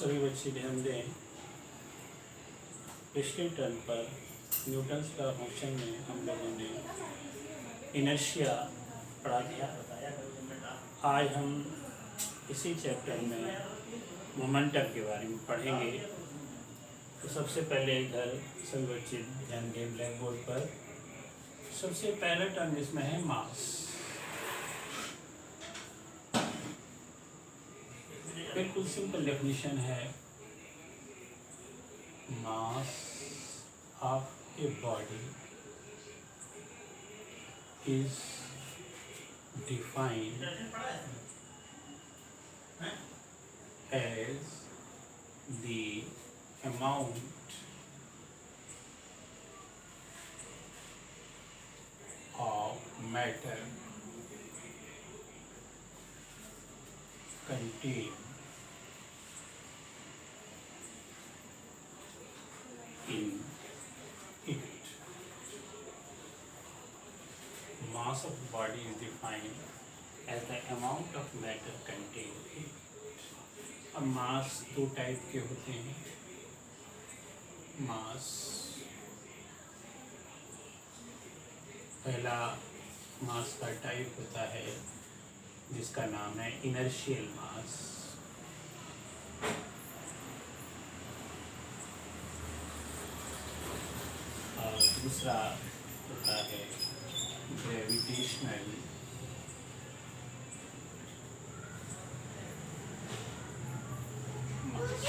सभी बच्चे ध्यान दें। पिछले टर्म पर न्यूटन्स का फंक्शन में हम लोगों ने इनर्शिया पढ़ा था। आज हम इसी चैप्टर में मोमेंटम के बारे में पढ़ेंगे। तो सबसे पहले इधर सभी बच्चे ध्यान दें ब्लैक बोर्ड पर। सबसे पहला टर्म इसमें है मास। बिल्कुल सिंपल डेफिनेशन है, mass of a body is defined as the amount of matter contained in it. Mass of the body is defined as the amount of matter contained in it. अब मास दो type के होते हैं। मास पहला मास का type होता है जिसका नाम है इनर्शियल मास। और दूसरा होता है ग्रेविटेशनल मास।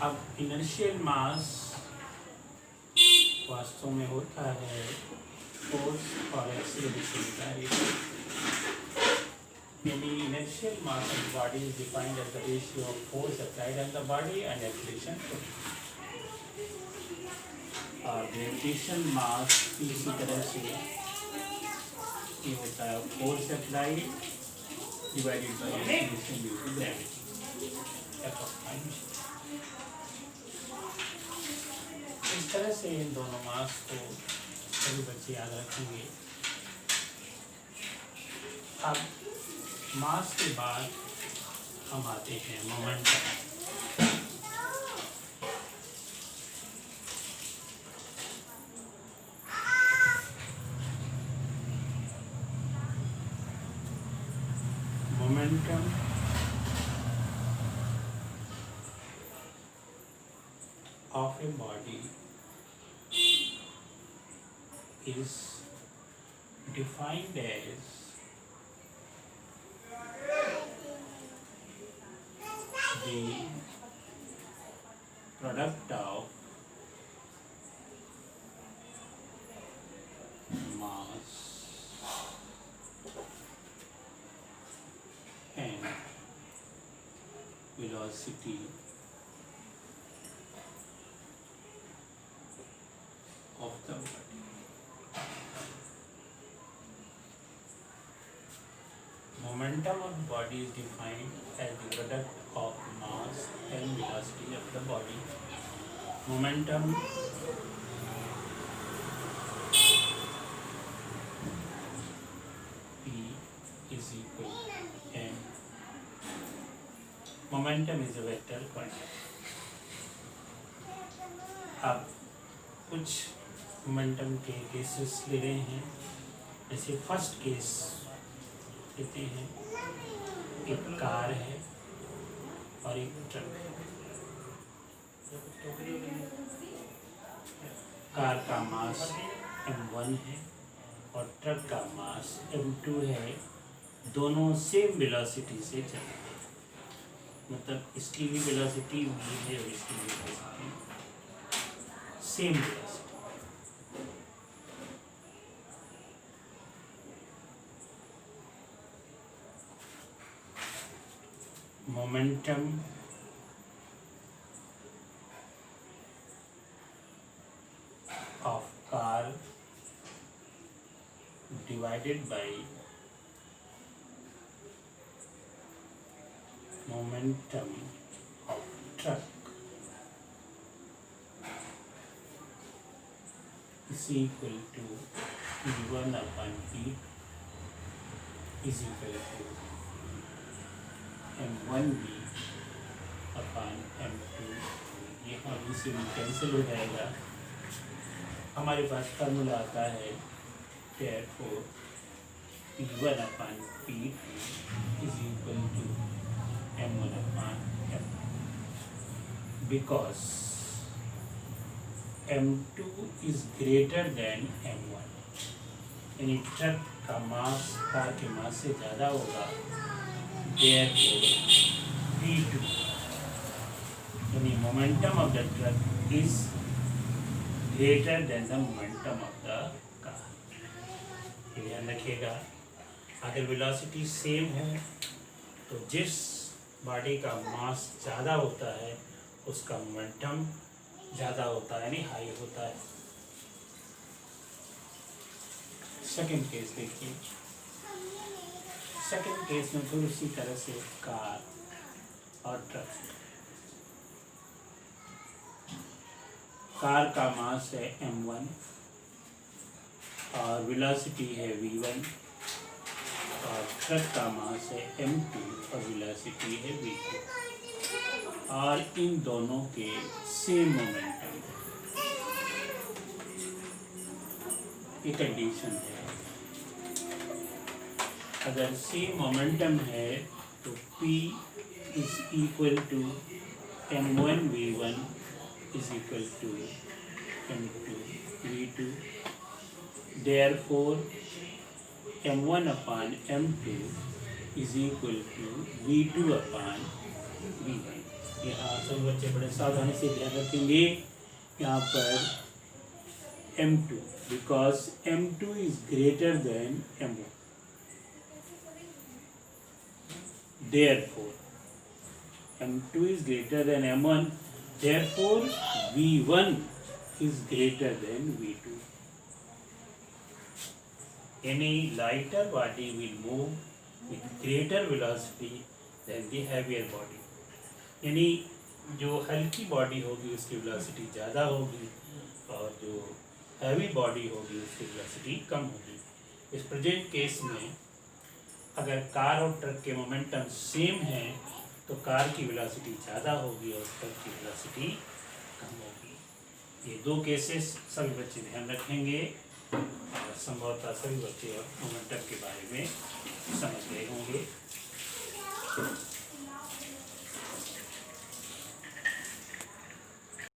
अब इनर्शियल मास वास्तव में होता है फोर्स और एक्सीलरेशन का रेशियो। यानी inertial mass of the body is defined as the ratio of force applied on the body and acceleration. और ग्रेविटेशनल मास इसी तरह से ये होता है force applied divided by acceleration due to gravity. इस तरह से इन दोनों मास को सभी बच्चे याद रखेंगे। अब मास के बाद हम आते हैं momentum. Momentum of a body is defined as the product of mass and velocity of the body. Momentum of the body is defined as the product of mass and velocity of the body. Momentum P is equal to m. Momentum is a vector quantity. अब कुछ momentum के cases ले रहे हैं। जैसे first case लेते हैं, एक कार है और एक ट्रक है। कार का मास m1 है और ट्रक का मास m2 है। दोनों सेम वेलोसिटी से चल रहे हैं, मतलब इसकी भी वेलोसिटी v है और इसकी भी velocity same velocity. Momentum of car divided by momentum of truck is equal to P1 upon P is equal to m1v upon m2, यहाँ भी से भी कैंसिल हो जाएगा। हमारे पास फार्मूला आता है therefore p1 upon p2 is equal to m1 upon m2 because m2 इज ग्रेटर देन m1, यानी ट्रक का मास कार के मास से ज़्यादा होगा। therefore p2 यानी momentum of the truck is greater then the momentum of the car. ध्यान रखिएगा, अगर वेलोसिटी सेम है तो जिस बॉडी का मास ज़्यादा होता है उसका मोमेंटम ज़्यादा होता है, यानी हाई होता है। सेकंड केस देखिए। सेकंड केस में फिर उसी तरह से कार और ट्रक। कार का मास है m1 और वेलोसिटी है v1, और ट्रक का मास है m2 और वेलोसिटी है v2, और इन दोनों के सेम मोमेंटम। ये कंडीशन है। अगर सेम मोमेंटम है तो p is equal to m1 v1 is equal to m2 v2। therefore m1 upon m2 is equal to v2 upon v1। यहाँ सब बच्चे बड़े सावधानी से ध्यान रखेंगे। यहाँ पर m2 बिकॉज m2 इज greater than m1, therefore m2 is greater than m1, therefore v1 is greater than v2. Any lighter body will move with greater velocity than the heavier body. यानी जो हल्की बॉडी होगी उसकी velocity ज़्यादा होगी और जो हैवी बॉडी होगी उसकी वेलोसिटी कम होगी। इस प्रेजेंट केस में अगर कार और ट्रक के मोमेंटम सेम है तो कार की वेलोसिटी ज़्यादा होगी और ट्रक की वेलोसिटी कम होगी। ये दो केसेस सभी बच्चे ध्यान रखेंगे और संभवतः सभी बच्चे अब मोमेंटम के बारे में समझ गए होंगे।